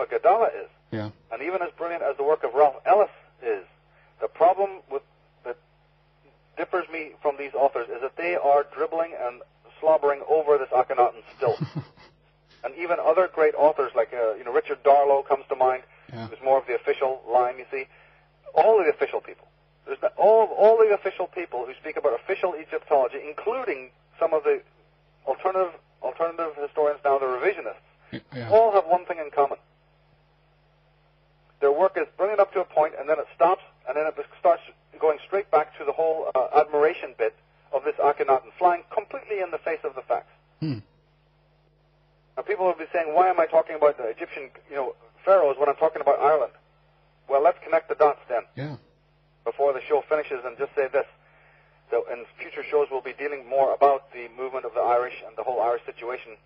Gadalla is, and even as brilliant as the work of Ralph Ellis is, the problem that differs me from these authors is that they are dribbling and slobbering over this Akhenaten still. And even other great authors like Richard Darlow comes to mind, who's more of the official line, you see. All the official people. All the official people who speak about official Egyptology, including some of the alternative historians now, the revisionists, all have one thing in common. Their work is brilliant up to a point, and then it stops, and then it starts going straight back to the whole admiration bit of this Akhenaten, flying completely in the face of the facts. Now, people will be saying, why am I talking about the Egyptian, pharaohs when I'm talking about Ireland? Well, let's connect the dots then. Before the show finishes, and just say this. So in future shows, we'll be dealing more about the movement of the Irish and the whole Irish situation.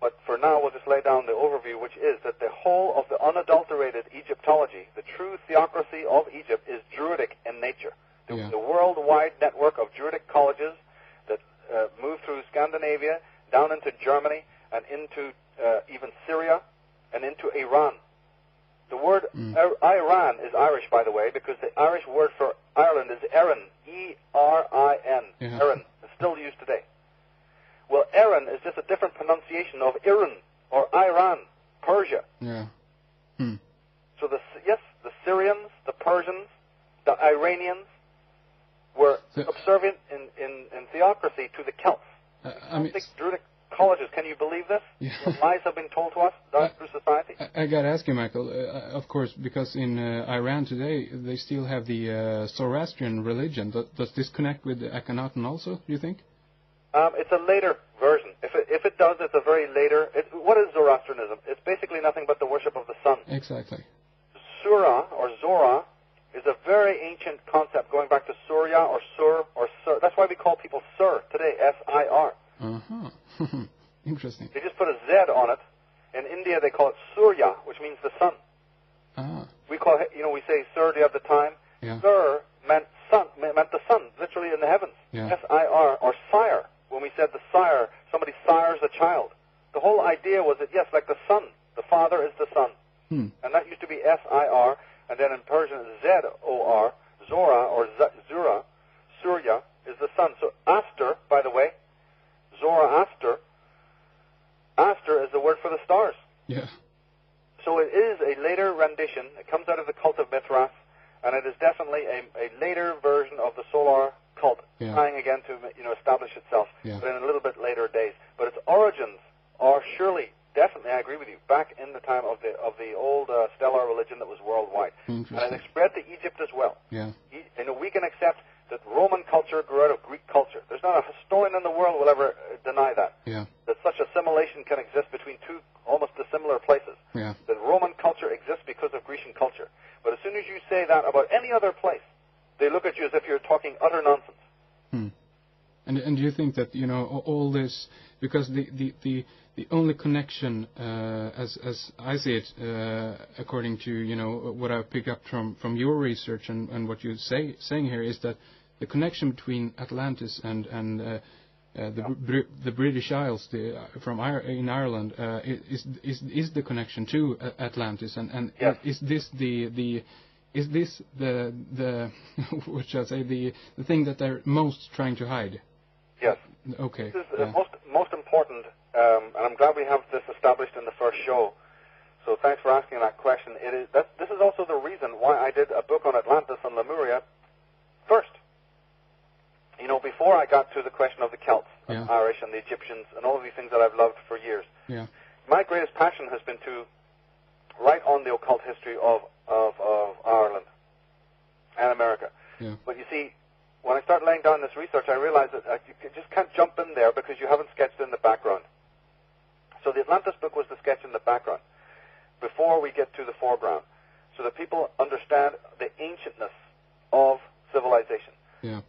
But for now, we'll just lay down the overview, which is that the whole of the unadulterated Egyptology, the true theocracy of Egypt, is Druidic in nature. The worldwide network of Druidic colleges that move through Scandinavia, down into Germany, and into even Syria, and into Iran. The word Iran is Irish, by the way, because the Irish word for Ireland is Erin, E-R-I-N. Erin is still used today. Well, Erin is just a different pronunciation of Iran or Iran, Persia. So the Syrians, the Persians, the Iranians were subservient in theocracy to the Celts. Druidic colleges, can you believe this? Lies have been told to us through society. I got to ask you, Michael, of course, because in Iran today, they still have the Zoroastrian religion. Does this connect with the Akhenaten also, do you think? It's a later version. If it does, it's a very later... what is Zoroastrianism? It's basically nothing but the worship of the sun. Exactly. Surah, or Zora, is a very ancient concept going back to Surya, or Sur, or Sir. That's why we call people Sir today, S-I-R. Interesting. They just put a Z on it. In India, they call it Surya, which means the sun. We call it, we say, Sir, do you have the time? Sir meant sun, meant the sun, literally in the heavens. S-I-R, or sire. When we said the sire, somebody sires a child. The whole idea was that, yes, like the sun, the father is the sun. And that used to be S-I-R, and then in Persian, Z-O-R, Zora, or Zura, Surya, is the sun. So Aster, by the way, Zoroaster, Aster is the word for the stars. So it is a later rendition. It comes out of the cult of Mithras, and it is definitely a later version of the solar cult, trying again to establish itself, but in a little bit later days. But its origins are surely, definitely, I agree with you, back in the time of the old stellar religion that was worldwide, and it spread to Egypt as well. We can accept that Roman culture grew out of Greek culture. There's not a historian in the world will ever deny that. That such assimilation can exist between two almost dissimilar places. That Roman culture exists because of Grecian culture. But as soon as you say that about any other place, they look at you as if you're talking utter nonsense. And do you think that all this, because the only connection, as I see it, according to what I pick up from your research and what you're saying here, is that the connection between Atlantis and the British Isles in Ireland is the connection to Atlantis, and is this the what shall I say, the thing that they're most trying to hide? Yes. Okay. This is most important, and I'm glad we have this established in the first show. So thanks for asking that question. This is also the reason why I did a book on Atlantis and Lemuria first. Before I got to the question of the Celts, and Irish, and the Egyptians, and all of these things that I've loved for years. My greatest passion has been to write on the occult history of Ireland and America. But you see, when I started laying down this research, I realized that you just can't jump in there because you haven't sketched in the background. So the Atlantis book was the sketch in the background before we get to the foreground, so that people understand the ancientness of civilization.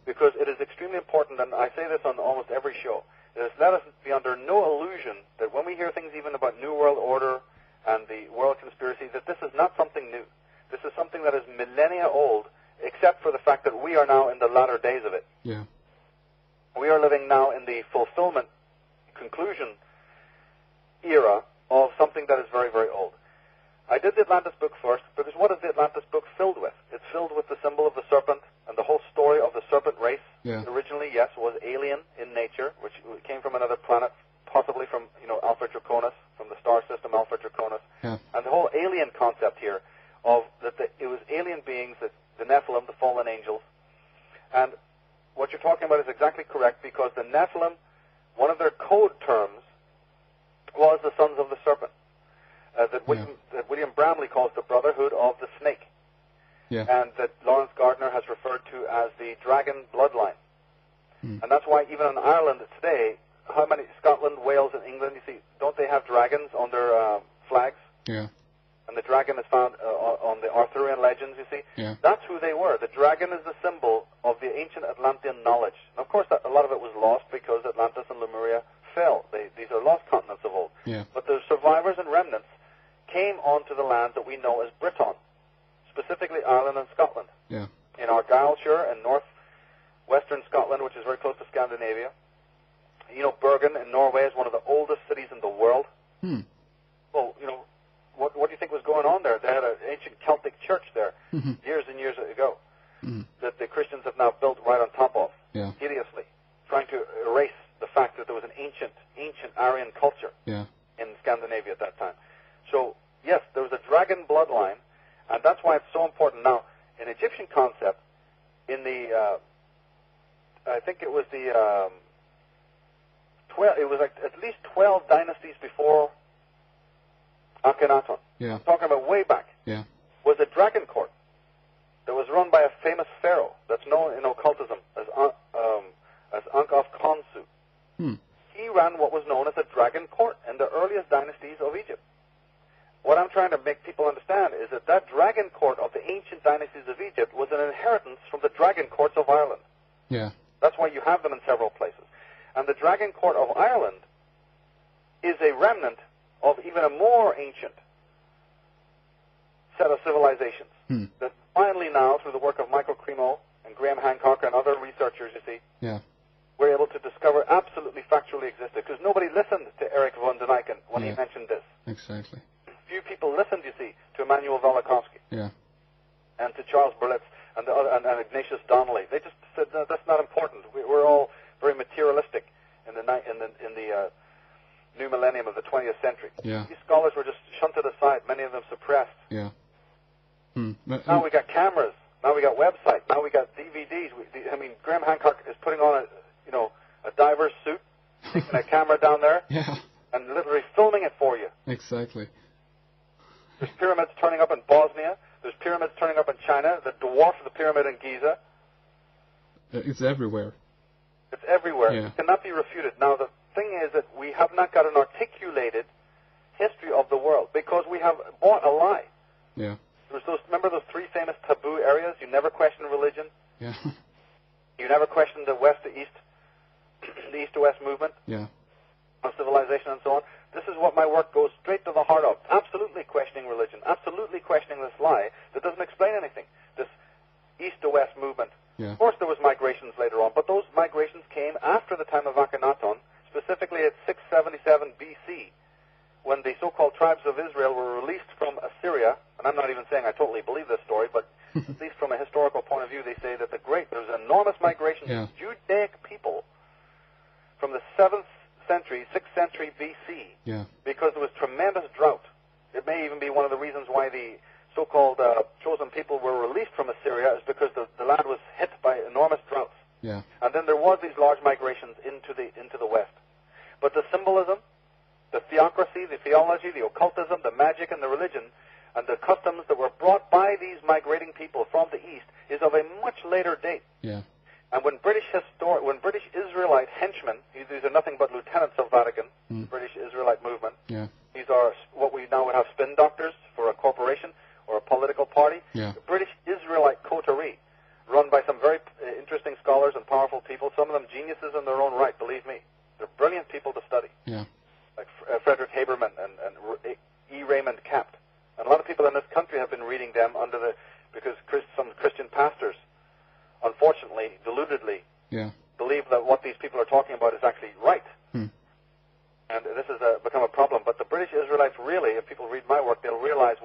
Because it is extremely important, and I say this on almost every show, let us be under no illusion that when we hear things even about New World Order and the world conspiracy, that this is not something new. This is something that is millennia old, except for the fact that we are now in the latter days of it. We are living now in the fulfillment, conclusion era of something that is very, very old. I did the Atlantis book first, because what is the Atlantis book filled with? It's filled with the symbol of the serpent and the whole story of the serpent race. Yeah. Originally, yes, was alien in nature, which came from another planet, possibly from, Alpha Draconis, from the star system Alpha Draconis. Yeah. And the whole alien concept here of that it was alien beings, that the Nephilim, the fallen angels. And what you're talking about is exactly correct, because the Nephilim, one of their code terms was the sons of the serpent. That William Bramley calls the Brotherhood of the Snake, and that Lawrence Gardner has referred to as the Dragon Bloodline. And that's why even in Ireland today, how many, Scotland, Wales, and England, you see, don't they have dragons on their flags? Yeah. And the dragon is found on the Arthurian legends, you see? Yeah. That's who they were. The dragon is the symbol of the ancient Atlantean knowledge. And of course, a lot of it was lost because Atlantis and Lemuria fell. These are lost continents of old. Yeah. But the survivors and remnants came onto the land that we know as Britain, specifically Ireland and Scotland. Yeah. In Argyllshire and northwestern Scotland, which is very close to Scandinavia. Bergen in Norway is one of the oldest cities in the world. Well, what do you think was going on there? They had an ancient Celtic church there years and years ago that the Christians have now built right on top of, hideously, trying to erase the fact that there was an ancient Aryan culture in Scandinavia at that time. So, yes, there was a dragon bloodline, and that's why it's so important. Now, in Egyptian concept, in the, I think it was the, it was like at least 12 dynasties before Akhenaten. Yeah. I'm talking about way back. Yeah. Was a dragon court that was run by a famous pharaoh that's known in occultism as Ankh of Khonsu. He ran what was known as a dragon court in the earliest dynasties of Egypt. What I'm trying to make people understand is that dragon court of the ancient dynasties of Egypt was an inheritance from the dragon courts of Ireland. Yeah. That's why you have them in several places. And the dragon court of Ireland is a remnant of even a more ancient set of civilizations that finally now, through the work of Michael Cremo and Graham Hancock and other researchers, you see, we're able to discover absolutely factually existed, because nobody listened to Eric von Daniken when he mentioned this. Exactly. Few people listened, you see, to Immanuel Velikovsky and to Charles Berlitz and Ignatius Donnelly. They just said, no, that's not important. We're all very materialistic in the new millennium of the 20th century. Yeah. These scholars were just shunted aside, many of them suppressed. Yeah. Now we got cameras. Now we got websites. Now we got DVDs. Graham Hancock is putting on a diver's suit, taking a camera down there, and literally filming it for you. Exactly. There's pyramids turning up in Bosnia. There's pyramids turning up in China that dwarf the pyramid in Giza. It's everywhere. It's everywhere. Yeah. It cannot be refuted. Now, the thing is that we have not got an articulated history of the world because we have bought a lie. Yeah. Remember those three famous taboo areas? You never question religion. Yeah. You never question the west to east, the east to west movement of civilization and so on. This is what my work goes straight to the heart of. Absolutely questioning religion. Absolutely questioning this lie that doesn't explain anything. This east to west movement. Yeah. Of course, there was migrations later on, but those migrations came after the time of Akhenaten, specifically at 677 BC, when the so-called tribes of Israel were released from Assyria. And I'm not even saying I totally believe this story, but at least from a historical point of view, they say that there's enormous migration of Judaic people from the 6th century BC, because there was tremendous drought. It may even be one of the reasons why the so-called chosen people were released from Assyria, is because the land was hit by enormous droughts. Yeah. And then there was these large migrations into the west. But the symbolism, the theocracy, the theology, the occultism, the magic, and the religion, and the customs that were brought by these migrating people from the east is of a much later date. Yeah. And when British Israelite henchmen, these are nothing but lieutenants of Vatican, the British Israelite movement. Yeah. These are what we now would have spin doctors for a corporation or a political party. Yeah. The British Israelite coterie, run by some very interesting scholars and powerful people, some of them geniuses in their own right, believe me. They're brilliant people to study. Yeah. Like Frederick Haberman and E. Raymond Capt. And a lot of people in this country have been reading them because some Christian pastors, unfortunately, deludedly, believe that what these people are talking about is actually right. And this has become a problem. But the British Israelites really, if people read my work, they'll realize